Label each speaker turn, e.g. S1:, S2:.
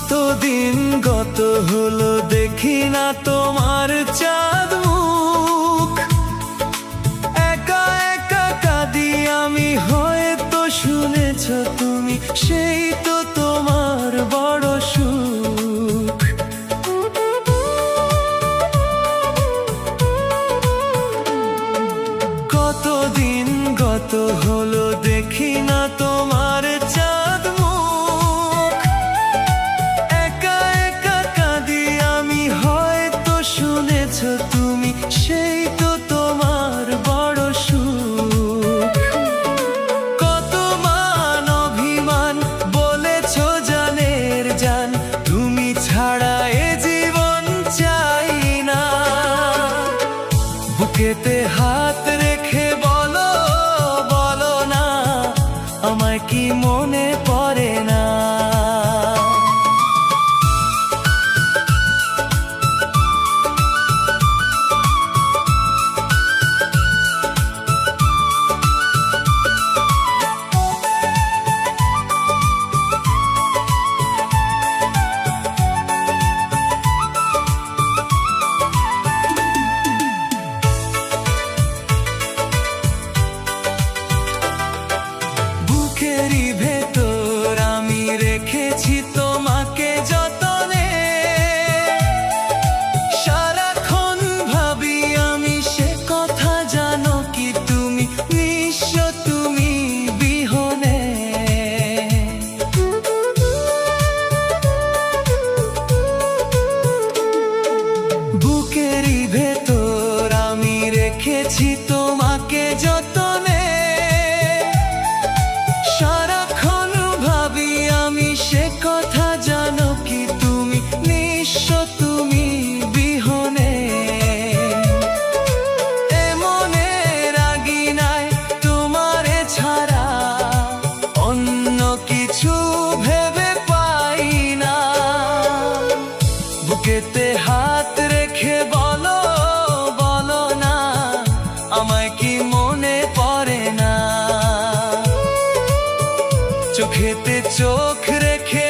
S1: কতদিন গত হলো দেখি না তোমার চাঁদ মুখ। একা একা কাঁদি আমি, হয়তো শুনেছ তুমি, সেই তো তোমার বড় সুখ। কতদিন গত হলো দেখি না তোমার চাঁদ মুখ। একা একা কাঁদি আমি, হয়তো শুনেছ তুমি, সেই তো তোমার বড় সুখ। কত মান অভিমান বলেছ জানের জান, তুমি ছাড়া এ জীবন চাই না। বুকেতে হাত রেখে বলো, বলো না, আমায় কি মনে পড়ে না? বুকেরই ভেতর আমি রেখেছি তোমাকে যতনে। সারাক্ষণ ভাবি আমি সে কথা, জানো কি তুমি, নিঃস্ব তুমি বিহনে। বুকেরই ভেতর আমি রেখেছি তোমাকে যতনে। সারাক্ষণ ভাবি আমি সে কথা, জানো কি তুমি, নিঃস্ব তুমি বিহনে। এমনে রাগি নাই তোমারে ছাড়া, অন্য কিছু ভেবে পাই না। বুকেতে হাত রেখে বলো, বলো না, আমায় কি মনে পড়ে না? চোখেতে চোখ রেখে